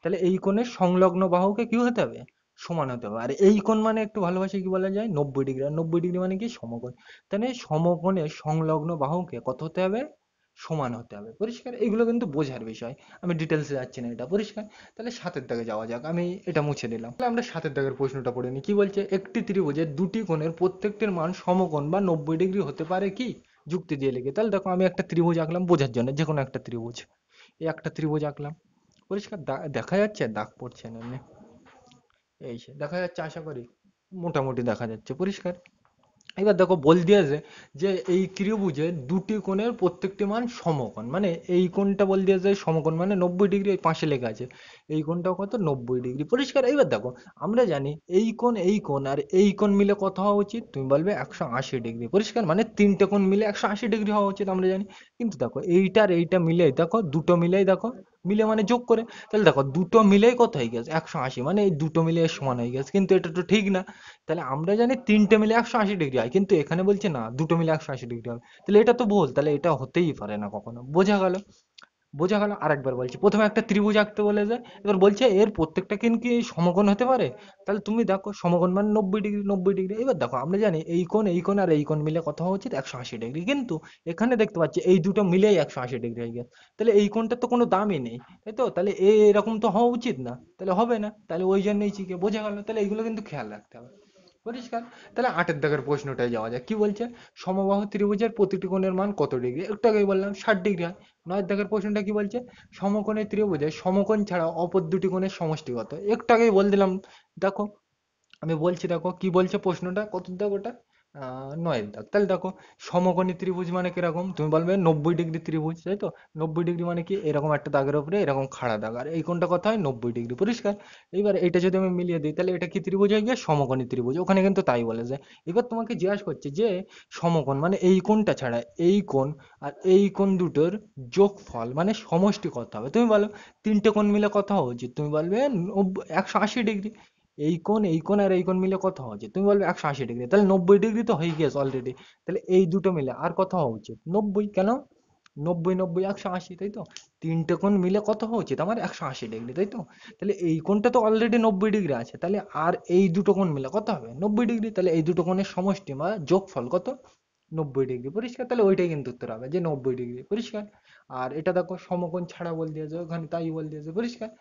তাহলে এই কোণের সংলগ্ন বাহুকে কি হতে হবে? সমান হতে হবে। আর এই কোণ মানে একটু ভালোবাসে কি বলা যায়? 90 ডিগ্রি। আর 90 ডিগ্রি মানে কি? সমকোণ। তাহলে সমকোণের সংলগ্ন বাহুকে কত হতে হবে? সমান হতে হবে। পরিষ্কার? এগুলো কিন্তু বোঝার বিষয়, আমি ডিটেলসে যাচ্ছি না। এটা পরিষ্কার? তাহলে 7-এর দাগে যাওয়া যাক, আমি এটা মুছে দিলাম। তাহলে আমরা 7-এর দাগের প্রশ্নটা পড়ে নিই। কি বলছে? একটি ত্রিভুজের দুটি কোণের প্রত্যেকটির মান সমকোণ বা 90 ডিগ্রি হতে পারে কি? যুক্তি দিয়ে লিখে। তাহলে দেখো আমি একটা ত্রিভুজ আঁকলাম বোঝার জন্য, যে কোনো একটা ত্রিভুজ। এই একটা ত্রিভুজ আঁকলাম। পরিষ্কার? দেখা যাচ্ছে? দাগ পড়ছে না এমনি। এই সে দেখা যাচ্ছে আশা করি। মোটামুটি দেখা যাচ্ছে। পরিষ্কার? এবার দেখো বল দিয়েছে যে এই ত্রিভুজের দুটি কোণের প্রত্যেকটি মান সমকোণ, মানে এই কোণটা বল দিয়েছে সমকোণ মানে 90 ডিগ্রি, ওই পাশে লেখা আছে এই কোণটাও কত? 90 ডিগ্রি। পরিষ্কার? এইবার দেখো আমরা জানি এই কোণ আর এই কোণ মিলে কত হওয়া উচিত? তুমি বলবে 180 ডিগ্রি। পরিষ্কার? মানে তিনটে কোণ মিলে 180 ডিগ্রি হওয়া উচিত, আমরা জানি। কিন্তু দেখো এইটা আর এইটা মিলে দেখো, দুটো মিলেই দেখো, মিলে মানে যোগ করে, তাহলে দেখো দুটো মিলেই কত হয়ে গেছে? 180, মানে এই দুটো মিলে সমান হয়ে গেছে, কিন্তু এটা তো ঠিক না। তাহলে আমরা জানি তিনটে মিলে 180 ডিগ্রি হয়, কিন্তু এখানে বলছে না দুটো মিলে 180 ডিগ্রি হবে, তাহলে এটা তো ভুল, তাহলে এটা হতেই পারে না কখনো। বোঝা গেল? বোঝা গেল? আরেকবার বলছি, প্রথমে একটা ত্রিভুজ আঁকতে বলেছে, এবার বলছে এর প্রত্যেকটা কি সমকোণ হতে পারে? তাহলে তুমি দেখো সমকোণ মানে 90 ডিগ্রি, 90 ডিগ্রি। এবার দেখো আমরা জানি এই কোণ আর এই কোণ মিলে কত হওয়া উচিত? 180 ডিগ্রি, কিন্তু এখানে দেখতে পাচ্ছি এই দুটো মিলেই 180 ডিগ্রি হয়ে গেছে, তাহলে এই কোণটার তো কোনো দামই নেই, তাই তো? তাহলে এরকম তো হওয়া উচিত না, তাহলে হবে না, তাহলে ওই জন্যই চিকে। বোঝা গেল? তাহলে এইগুলো কিন্তু খেয়াল রাখতে হবে। পরিষ্কার? তাহলে 8-এর দাগের প্রশ্নটায় যাওয়া যাক। কি বলছে? সমবাহু ত্রিভুজের প্রতিটি কোণের মান কত ডিগ্রি? একটু আগেই বললাম 60 ডিগ্রি হয়। 9-এর দাগের প্রশ্নটা কি বলছে? সমকোণী ত্রিভুজের সমকোণ ছাড়া অপর দুটি কোণের সমষ্টি কত? একটু আগেই বলে দিলাম। দেখো আমি বলছি, দেখো কি বলছে প্রশ্নটা, কত দাগ ওটা? নয়ের দাগ। তাহলে দেখো, সমকোণী ত্রিভুজ মানে কিরকম, তুমি বলবে 90 ডিগ্রি ত্রিভুজ, তাই তো। 90 ডিগ্রি মানে কি, এরকম একটা দাগের উপরে এরকম খাড়া দাগ, আর এই কোণটা কত হয়, 90 ডিগ্রি, পরিষ্কার। এইবার এটা যদি আমি মিলিয়ে দিই, তাহলে এটা কি ত্রিভুজ হয়ে গিয়ে সমকোণী ত্রিভুজ, ওখানে কিন্তু তাই বলেছে। এবার তোমাকে জিজ্ঞাসা করছে যে সমকোণ মানে এই কোণটা ছাড়া এই কোণ আর এই কোণ দুটোর যোগফল মানে সমষ্টি কত হবে, তুমি বলো। তিনটে কোণ মিলে কত হওয়া উচিত, তুমি বলবে 180 ডিগ্রি। এই কোণ আর এই কোণ মিলে কত হওয়া উচিত, তুমি বলবে 180 ডিগ্রি, তাহলে 90 ডিগ্রি তো হয়ে গিয়েছে অলরেডি। তাহলে এই দুটো মিলে আর কত হওয়া উচিত, 90, কেন, 90 90 180, তাই তো। তিনটে কোণ মিলে কত হওয়া উচিত আমার, 180 ডিগ্রি, তাই তো। তাহলে এই কোণটা তো অলরেডি 90 ডিগ্রি আছে, তাহলে আর এই দুটো কোণ মিলে কত হবে, 90 ডিগ্রি, তাহলে এই দুটো কোণের সমষ্টি বা যোগফল কত, 90 ডিগ্রি, পরিষ্কার। তাহলে ওইটাই কিন্তু উত্তর হবে, যে 90 ডিগ্রি, পরিষ্কার। আর এটা দেখো সমকোণ ছাড়া বল দিয়েছে, ওখানে তাই বল দিয়েছে, পরিষ্কার।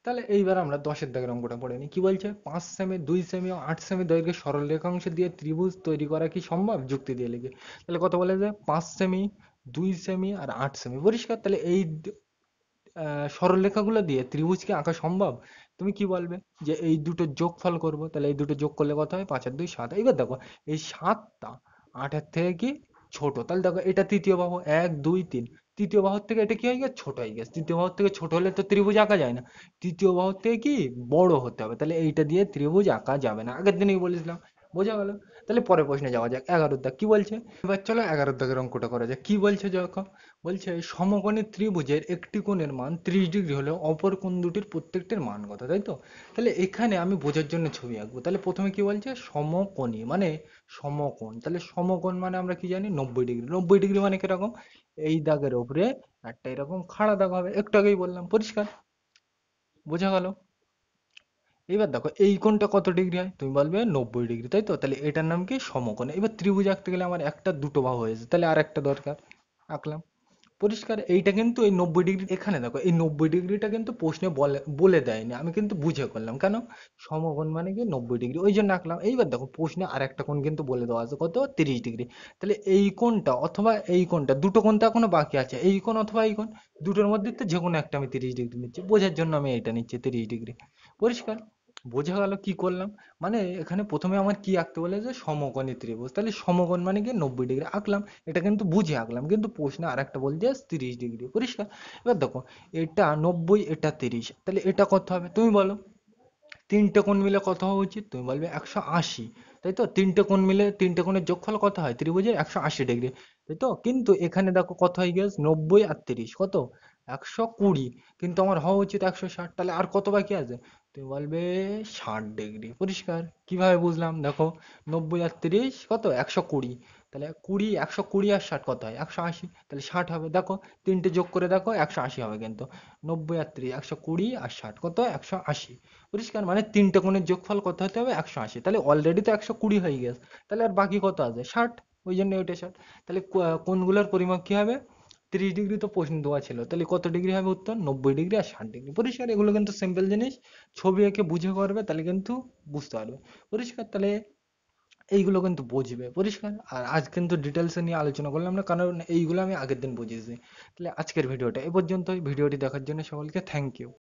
তাহলে এইবার আমরা 10-এর দাগের অঙ্কটা পড়ে নিই। কি বলছে, 5 সেমি, 2 সেমি ও 8 সেমি দৈর্ঘ্যের সরল রেখাংশ দিয়ে ত্রিভুজ তৈরি করা কি সম্ভব, যুক্তি দিয়ে লিখে। তাহলে কত বলে যে 5 সেমি, 2 সেমি আর 8 সেমি, পরিষ্কার। তাহলে এই সরলরেখাগুলো দিয়ে ত্রিভুজ কি আঁকা সম্ভব, তুমি কি বলবে, যে এই দুটো যোগফল করব, তাহলে এই দুটো যোগ করলে কত হয়, 5 আর 2 7। এবার দেখো, এই 7টা 8-এর থেকে কি ছোট, তাহলে দেখো এটা তৃতীয় বাহু, 1 2 3, তৃতীয় বাহুর থেকে এটা কি হয়ে গেছে, ছোট হয়ে গেছে। তৃতীয় বাহুর থেকে ছোট হলে তো ত্রিভুজ আঁকা যায় না, তৃতীয় বাহুর থেকে কি বড় হতে হবে, তাহলে এইটা দিয়ে ত্রিভুজ আঁকা যাবে না, আগের দিনই বলেছিলাম, বোঝা গেল। তাহলে পরের প্রশ্নে যাওয়া যাক, 11-এর দাগ কি বলছে। এবার চলো 11-এর দাগের অঙ্কটা করা যাক। কি বলছে দেখো, বলছে সমকোণী ত্রিভুজের একটি কোণের মান 30 ডিগ্রি হলে অপর কোণ দুটির প্রত্যেকটির মান কত, তাই তো। তাহলে এখানে আমি বোঝার জন্য ছবি আঁকবো। তাহলে প্রথমে কি বলছে, সমকোণী মানে সমকোণ, তাহলে সমকোণ মানে আমরা কি জানি, 90 ডিগ্রি। 90 ডিগ্রি মানে কিরকম, এই দাগের উপরে একটা এরকম খাড়া দাগ হবে, একটু আগেই বললাম, পরিষ্কার, বোঝা গেল। এবার দেখো এই কোণটা কত ডিগ্রি হয়, তুমি বলবে 90 ডিগ্রি, তাই তো। তাহলে এটার নাম কি, সমকোণ। এবার ত্রিভুজ আঁকতে গেলে আমার একটা দুটো বাহু হয়েছে, তাহলে আর একটা দরকার, আঁকলাম, পরিষ্কার। এইটা কিন্তু এই 90 ডিগ্রি, এখানে দেখো এই 90 ডিগ্রিটা কিন্তু প্রশ্নে বলে বলে দেয়নি, আমি কিন্তু বুঝে করলাম, কেন, সমকোণ মানে কি 90 ডিগ্রি, ওই জন্য আঁকলাম। এইবার দেখো প্রশ্নে আরেকটা কোণ কিন্তু বলে দেওয়া আছে, কত, 30 ডিগ্রি। তাহলে এই কোণটা অথবা এই কোণটা, দুটো কোণ তো এখনো বাকি আছে, এই কোণ অথবা এই কোণ, দুটোর মধ্যে তো যে কোনো একটা আমি 30 ডিগ্রি নিচ্ছি, বোঝার জন্য আমি এটা নিচ্ছি 30 ডিগ্রি, পরিষ্কার। বোঝা গেল কি করলাম, মানে এখানে প্রথমে আমার কি আঁকতে বলেছে, সমকোণী ত্রিভুজ, তাহলে সমকোণ মানে কি 90 ডিগ্রি আঁকলাম, এটা কিন্তু বুঝে আঁকলাম, কিন্তু প্রশ্নে আরেকটা বলছে 30 ডিগ্রি, পরিষ্কার। এবার দেখো, এটা 90, এটা 30, তাহলে এটা কত হবে, তুমি বলো। তিনটে কোণ মিলে কত হওয়া উচিত, তুমি বলবে 180, তাই তো। তিনটে কোণ মিলে, তিনটে কোণের যোগফল কত হয় ত্রিভুজের, 180 ডিগ্রি, তাই তো। কিন্তু এখানে দেখো কত হয়ে গেছে, 90 আর 30 কত, 120, কিন্তু আমার হওয়া উচিত 160, তাহলে আর কত বাকি আছে, তুমি বলবে 60 ডিগ্রি, পরিষ্কার। কিভাবে বুঝলাম, দেখো 90 আর 30 কত, 120, তাহলে 20, 120 আর 60 কত হয়, 180, তাহলে 60 হবে, দেখো তিনটে যোগ করে দেখো 180 হবে কিন্তু। 90 আর 30, 120 আর 60 কত, 180, পরিষ্কার। মানে তিনটে কোণের যোগফল কত হতে হবে, 180, তাহলে অলরেডি তো 120 হয়ে গেছে, তাহলে আর বাকি কত আছে, 60, ওই জন্য ওইটা 60। তাহলে কোণগুলোর পরিমাপ কি হবে, 30 ডিগ্রি তো প্রশ্ন দেওয়া ছিল, তাহলে কত ডিগ্রি হবে উত্তর, 90 ডিগ্রি আর 60 ডিগ্রি, পরিষ্কার। এগুলো কিন্তু সিম্পল জিনিস, ছবি এঁকে বুঝে করবে, তাহলে কিন্তু বুঝতে পারবে, পরিষ্কার। তাহলে এইগুলো কিন্তু বুঝবে, পরিষ্কার। আর আজ কিন্তু ডিটেলসে নিয়ে আলোচনা করলাম না, কারণ এইগুলো আমি আগের দিন বুঝিয়েছি। তাহলে আজকের ভিডিওটা এ পর্যন্তই, ভিডিওটি দেখার জন্য সকলকে থ্যাংক ইউ।